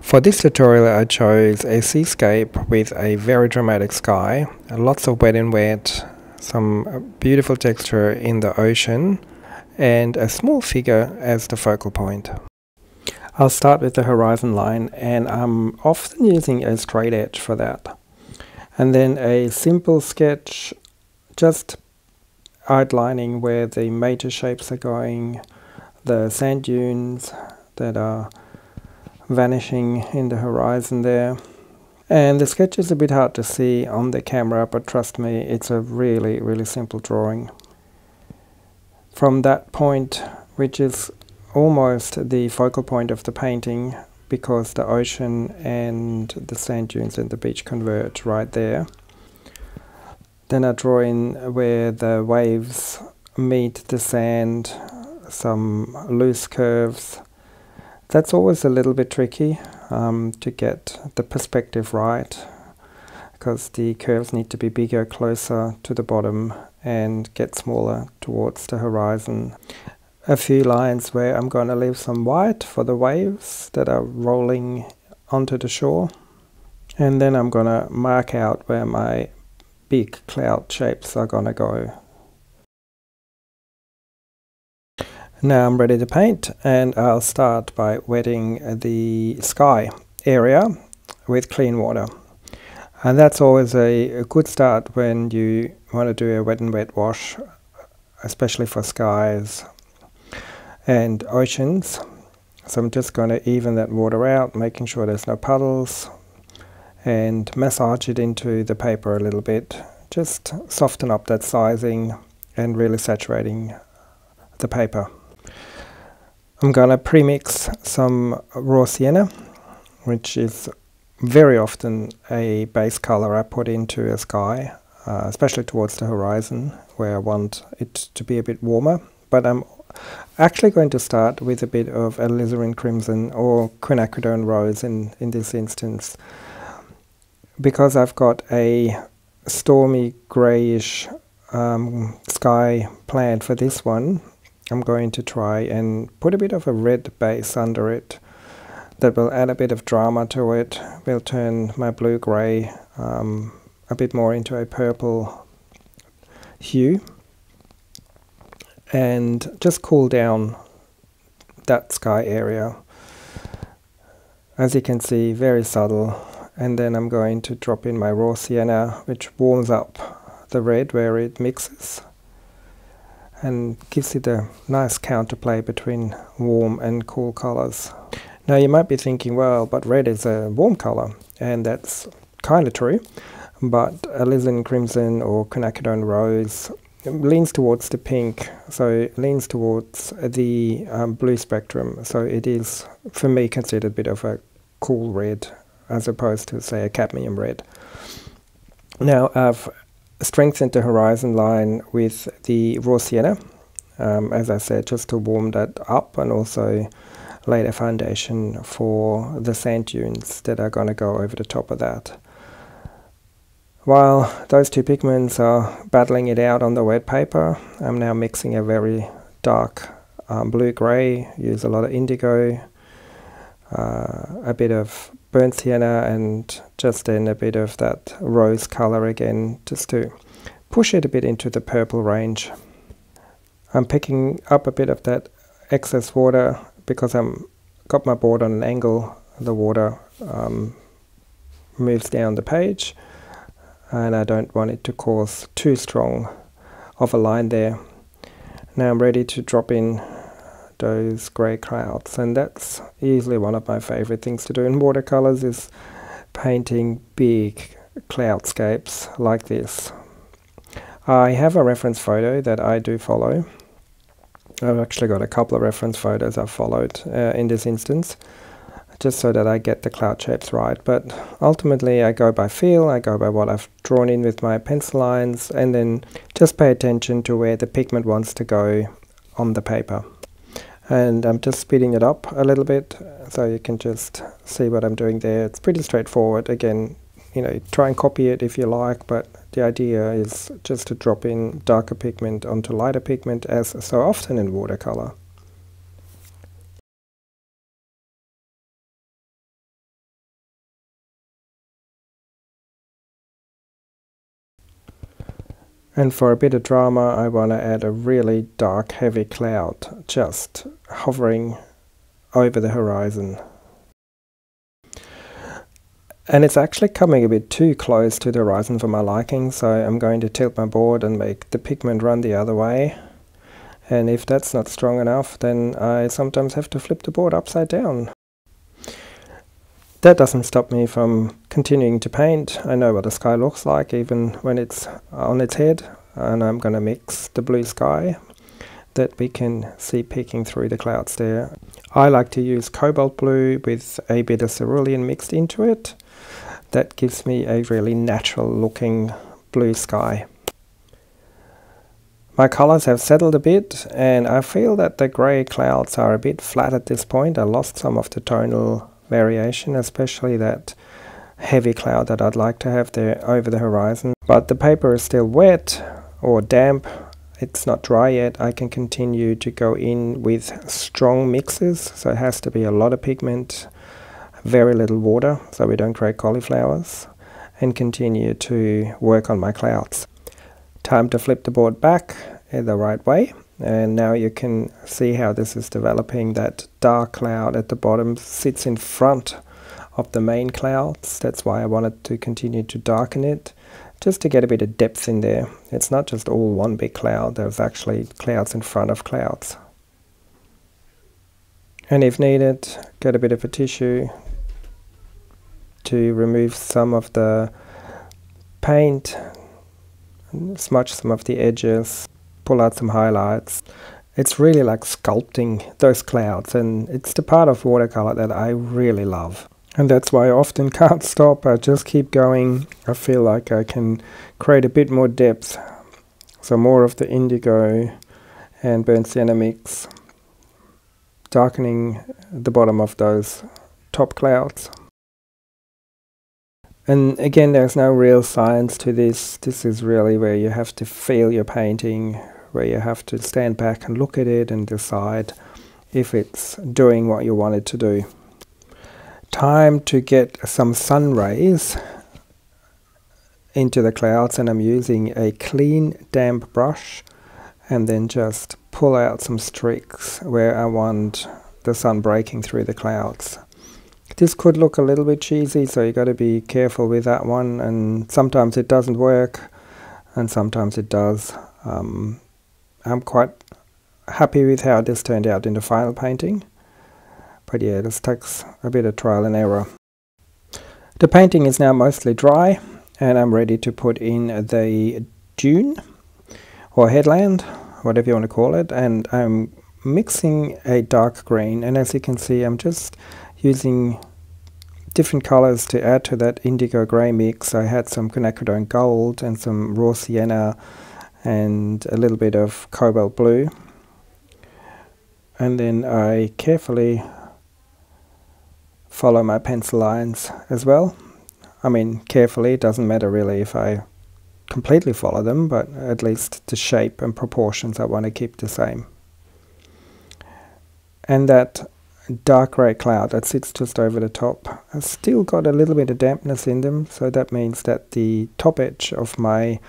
For this tutorial I chose a seascape with a very dramatic sky, lots of wet and wet, some beautiful texture in the ocean, and a small figure as the focal point. I'll start with the horizon line, and I'm often using a straight edge for that. And then a simple sketch, just outlining where the major shapes are going, the sand dunes that are vanishing in the horizon there. And the sketch is a bit hard to see on the camera, but trust me, it's a really simple drawing. From that point, which is almost the focal point of the painting, because the ocean and the sand dunes and the beach converge right there, then I draw in where the waves meet the sand, some loose curves. That's always a little bit tricky to get the perspective right, because the curves need to be bigger closer to the bottom and get smaller towards the horizon. A few lines where I'm going to leave some white for the waves that are rolling onto the shore, and then I'm going to mark out where my big cloud shapes are going to go. Now I'm ready to paint, and I'll start by wetting the sky area with clean water. And that's always a good start when you want to do a wet and wet wash, especially for skies and oceans. So I'm just going to even that water out, making sure there's no puddles, and massage it into the paper a little bit. Just soften up that sizing and really saturating the paper. I'm going to pre-mix some raw sienna, which is very often a base color I put into a sky, especially towards the horizon where I want it to be a bit warmer. But I'm actually going to start with a bit of alizarin crimson or quinacridone rose in this instance, because I've got a stormy greyish sky planned for this one. I'm going to try and put a bit of a red base under it that will add a bit of drama to it, will turn my blue-grey a bit more into a purple hue, and just cool down that sky area. As you can see, very subtle. And then I'm going to drop in my raw sienna, which warms up the red where it mixes and gives it a nice counterplay between warm and cool colors. Now you might be thinking, well, but red is a warm color, and that's kind of true, but alizarin crimson or quinacridone rose leans towards the pink, so it leans towards the blue spectrum, so it is, for me, considered a bit of a cool red as opposed to, say, a cadmium red. Now I've strengthened the horizon line with the raw sienna, as I said, just to warm that up and also lay a foundation for the sand dunes that are going to go over the top of that. While those two pigments are battling it out on the wet paper, I'm now mixing a very dark blue-grey, use a lot of indigo, a bit of burnt sienna, and just then a bit of that rose color again, just to push it a bit into the purple range. I'm picking up a bit of that excess water because I'm got my board on an angle. The water moves down the page, and I don't want it to cause too strong of a line there. Now I'm ready to drop in those grey clouds, and that's easily one of my favorite things to do in watercolors, is painting big cloudscapes like this. I have a reference photo that I do follow. I've actually got a couple of reference photos I've followed in this instance, just so that I get the cloud shapes right. But ultimately I go by feel, I go by what I've drawn in with my pencil lines, and then just pay attention to where the pigment wants to go on the paper. And I'm just speeding it up a little bit so you can just see what I'm doing there. It's pretty straightforward. Again, you know, try and copy it if you like, but the idea is just to drop in darker pigment onto lighter pigment, as so often in watercolor. And for a bit of drama, I want to add a really dark, heavy cloud just hovering over the horizon. And it's actually coming a bit too close to the horizon for my liking, so I'm going to tilt my board and make the pigment run the other way. And if that's not strong enough, then I sometimes have to flip the board upside down. That doesn't stop me from continuing to paint. I know what the sky looks like even when it's on its head, and I'm going to mix the blue sky that we can see peeking through the clouds there. I like to use cobalt blue with a bit of cerulean mixed into it. That gives me a really natural looking blue sky. My colors have settled a bit, and I feel that the grey clouds are a bit flat at this point. I lost some of the tonal variation, especially that heavy cloud that I'd like to have there over the horizon. But the paper is still wet or damp. It's not dry yet. I can continue to go in with strong mixes, so it has to be a lot of pigment, very little water, so we don't create cauliflowers, and continue to work on my clouds. Time to flip the board back in the right way, and now you can see how this is developing. That dark cloud at the bottom sits in front of the main clouds. That's why I wanted to continue to darken it, just to get a bit of depth in there. It's not just all one big cloud, there's actually clouds in front of clouds. And if needed, get a bit of a tissue to remove some of the paint, smudge some of the edges, pull out some highlights. It's really like sculpting those clouds, and it's the part of watercolor that I really love. And that's why I often can't stop. I just keep going. I feel like I can create a bit more depth. So more of the indigo and burnt sienna mix, darkening the bottom of those top clouds. And again, there's no real science to this. This is really where you have to feel your painting, where you have to stand back and look at it and decide if it's doing what you want it to do. Time to get some sun rays into the clouds, and I'm using a clean, damp brush, and then just pull out some streaks where I want the sun breaking through the clouds. This could look a little bit cheesy, so you got to be careful with that one, and sometimes it doesn't work and sometimes it does. I'm quite happy with how this turned out in the final painting, but yeah, this takes a bit of trial and error. The painting is now mostly dry, and I'm ready to put in the dune or headland, whatever you want to call it, and I'm mixing a dark green, and as you can see, I'm just using different colors to add to that indigo grey mix. I had some quinacridone gold and some raw sienna and a little bit of cobalt blue, and then I carefully follow my pencil lines as well. I mean, carefully, it doesn't matter really if I completely follow them, but at least the shape and proportions I want to keep the same. And that dark grey cloud that sits just over the top has still got a little bit of dampness in them, so that means that the top edge of my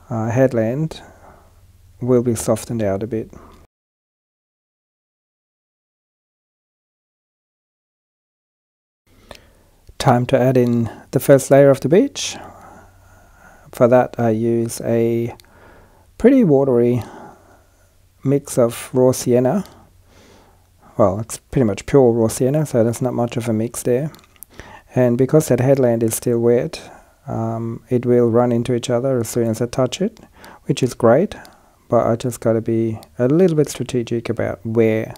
headland will be softened out a bit. Time to add in the first layer of the beach. For that I use a pretty watery mix of raw sienna. Well, it's pretty much pure raw sienna, so there's not much of a mix there. And because that headland is still wet, it will run into each other as soon as I touch it, which is great, but I just got to be a little bit strategic about where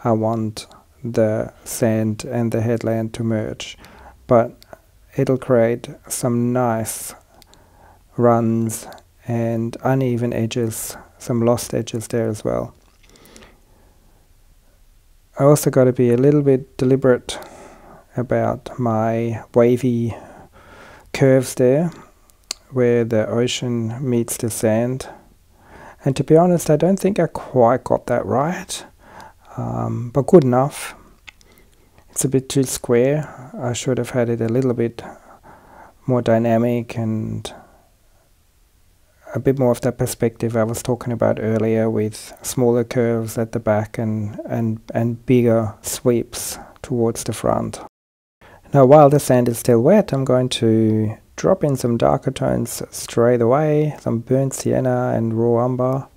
I want the sand and the headland to merge. But it'll create some nice runs and uneven edges, some lost edges there as well. I also got to be a little bit deliberate about my wavy curves there, where the ocean meets the sand. And to be honest, I don't think I quite got that right, but good enough. It's a bit too square. I should have had it a little bit more dynamic and a bit more of that perspective I was talking about earlier, with smaller curves at the back and bigger sweeps towards the front. Now, while the sand is still wet, I'm going to drop in some darker tones straight away, some burnt sienna and raw umber.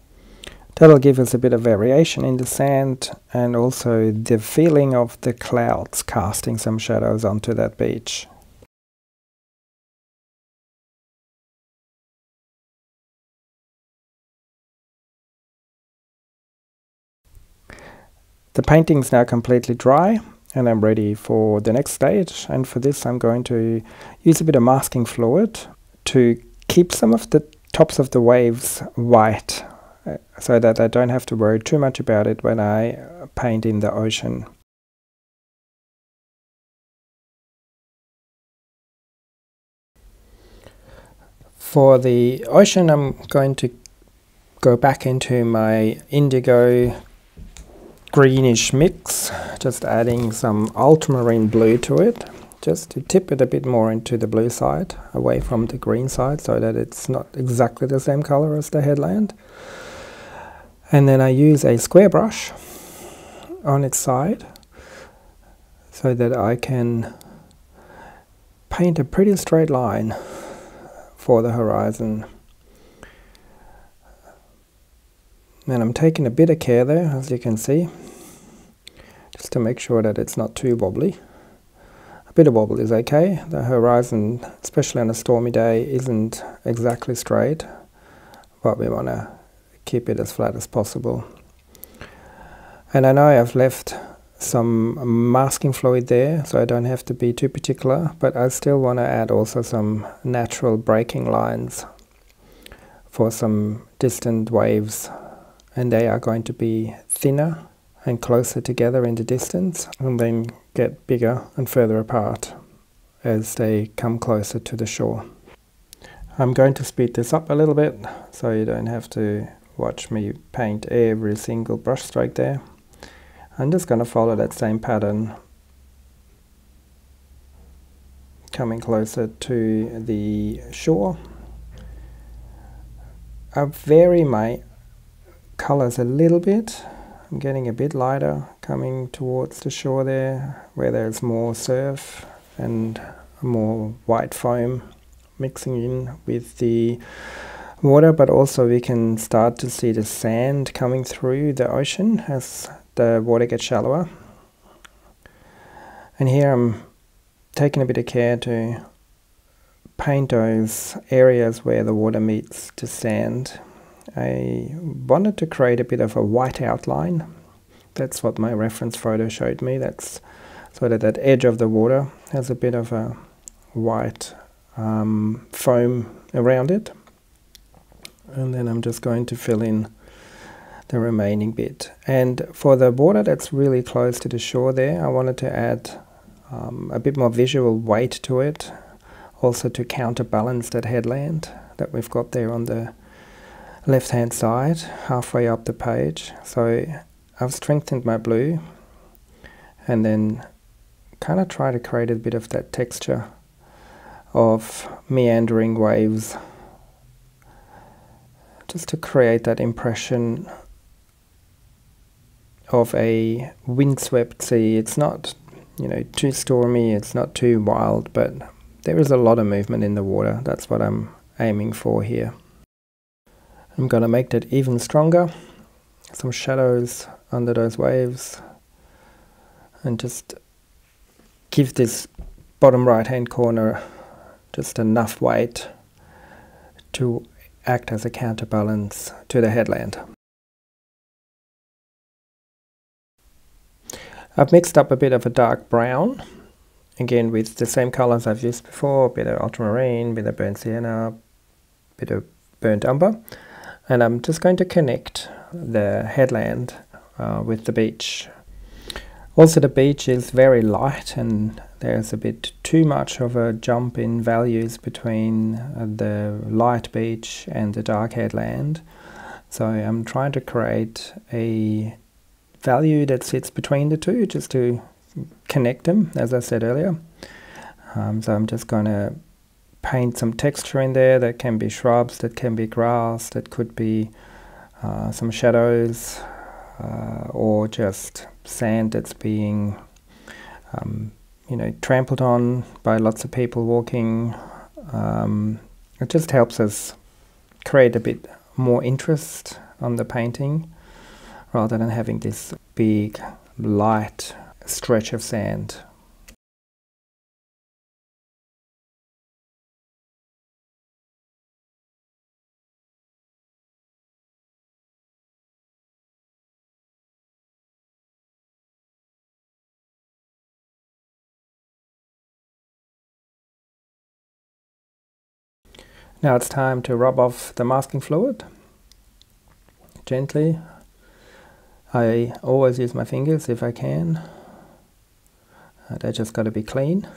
That'll give us a bit of variation in the sand, and also the feeling of the clouds casting some shadows onto that beach. The painting's now completely dry, and I'm ready for the next stage. And for this I'm going to use a bit of masking fluid to keep some of the tops of the waves white, so that I don't have to worry too much about it when I paint in the ocean. For the ocean, I'm going to go back into my indigo greenish mix, just adding some ultramarine blue to it, just to tip it a bit more into the blue side, away from the green side, so that it's not exactly the same color as the headland. And then I use a square brush on its side so that I can paint a pretty straight line for the horizon. And I'm taking a bit of care there, as you can see, just to make sure that it's not too wobbly. A bit of wobble is okay. The horizon, especially on a stormy day, isn't exactly straight, but we want to keep it as flat as possible. And I know I've left some masking fluid there, so I don't have to be too particular, but I still want to add also some natural breaking lines for some distant waves, and they are going to be thinner and closer together in the distance, and then get bigger and further apart as they come closer to the shore. I'm going to speed this up a little bit so you don't have to watch me paint every single brush stroke there. I'm just going to follow that same pattern, coming closer to the shore. I vary my colors a little bit. I'm getting a bit lighter coming towards the shore there, where there's more surf and more white foam mixing in with the water, but also we can start to see the sand coming through the ocean as the water gets shallower. And here I'm taking a bit of care to paint those areas where the water meets the sand. I wanted to create a bit of a white outline. That's what my reference photo showed me. That's so that edge of the water has a bit of a white foam around it. And then I'm just going to fill in the remaining bit. And for the water that's really close to the shore there, I wanted to add a bit more visual weight to it, also to counterbalance that headland that we've got there on the left hand side, halfway up the page. So I've strengthened my blue and then kind of try to create a bit of that texture of meandering waves, just to create that impression of a windswept sea. It's not, too stormy, it's not too wild, but there is a lot of movement in the water. That's what I'm aiming for here. I'm going to make that even stronger, some shadows under those waves, and just give this bottom right hand corner just enough weight to act as a counterbalance to the headland. I've mixed up a bit of a dark brown, again with the same colors I've used before, a bit of ultramarine, a bit of burnt sienna, a bit of burnt umber, and I'm just going to connect the headland with the beach. Also, the beach is very light and there's a bit too much of a jump in values between the light beach and the dark headland. So I'm trying to create a value that sits between the two, just to connect them, as I said earlier. So I'm just going to paint some texture in there. That can be shrubs, that can be grass, that could be some shadows, or just sand that's being trampled on by lots of people walking. It just helps us create a bit more interest on the painting rather than having this big light stretch of sand. Now it's time to rub off the masking fluid gently. I always use my fingers if I can. They just got to be clean.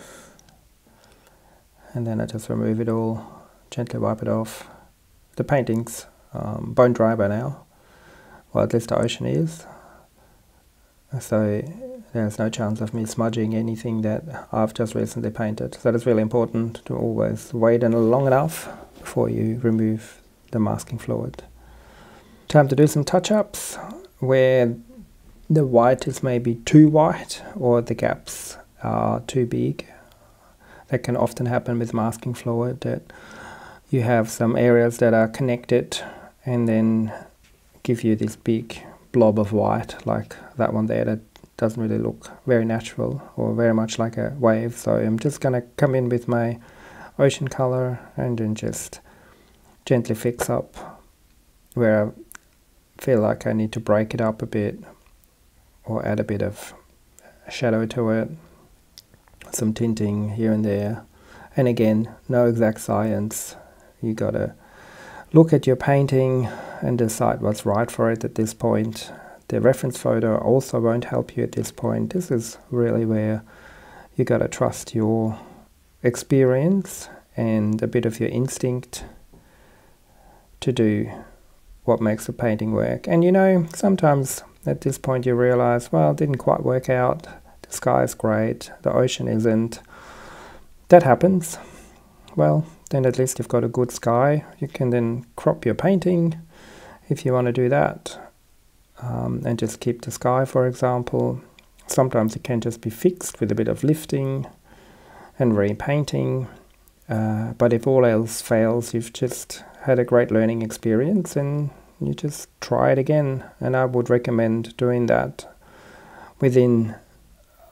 And then I just remove it all, gently wipe it off. The painting's bone dry by now, well, at least the ocean is. So there's no chance of me smudging anything that I've just recently painted. So it's really important to always wait long enough before you remove the masking fluid. Time to do some touch-ups where the white is maybe too white or the gaps are too big. That can often happen with masking fluid, that you have some areas that are connected and then give you this big blob of white like that one there that doesn't really look very natural or very much like a wave. So I'm just going to come in with my ocean color and then just gently fix up where I feel like I need to break it up a bit or add a bit of shadow to it, some tinting here and there. And again, no exact science. You gotta look at your painting and decide what's right for it at this point. The reference photo also won't help you at this point. This is really where you gotta trust your experience and a bit of your instinct to do what makes the painting work. And sometimes at this point you realize, well, it didn't quite work out. The sky is great, the ocean isn't. That happens. Well, then at least you've got a good sky. You can then crop your painting if you want to do that, and just keep the sky, for example. Sometimes it can just be fixed with a bit of lifting and repainting. But if all else fails, you've just had a great learning experience and you just try it again. And I would recommend doing that within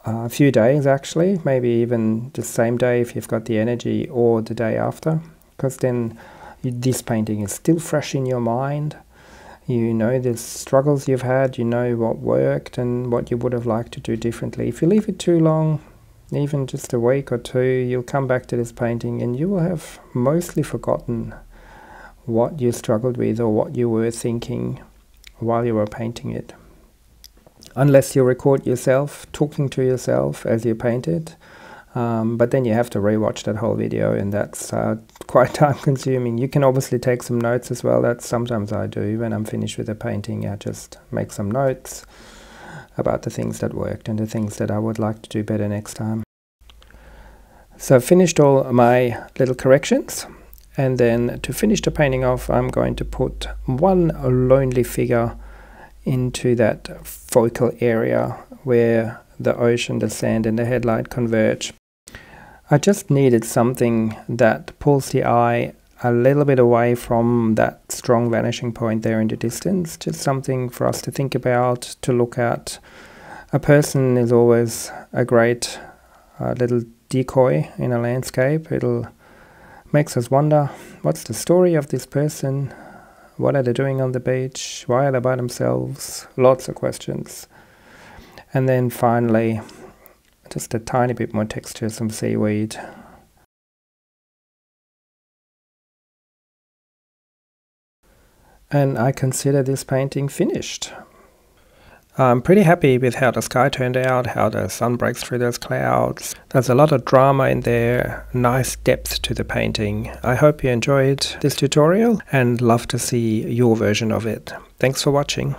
a few days, actually, maybe even the same day if you've got the energy, or the day after, because then this painting is still fresh in your mind. You know the struggles you've had, you know what worked and what you would have liked to do differently. If you leave it too long, even just a week or two, you'll come back to this painting and you will have mostly forgotten what you struggled with or what you were thinking while you were painting it. Unless you record yourself talking to yourself as you paint it, but then you have to rewatch that whole video, and that's quite time consuming. You can obviously take some notes as well. That's sometimes I do when I'm finished with a painting. I just make some notes about the things that worked and the things that I would like to do better next time. So I've finished all my little corrections, and then to finish the painting off, I'm going to put one lonely figure into that focal area where the ocean, the sand and the headlight converge. I just needed something that pulls the eye a little bit away from that strong vanishing point there in the distance. Just something for us to think about, to look at. A person is always a great little decoy in a landscape. It'll makes us wonder, what's the story of this person? What are they doing on the beach? Why are they by themselves? Lots of questions. And then finally, just a tiny bit more texture, some seaweed. And I consider this painting finished. I'm pretty happy with how the sky turned out, how the sun breaks through those clouds. There's a lot of drama in there, nice depth to the painting. I hope you enjoyed this tutorial and love to see your version of it. Thanks for watching.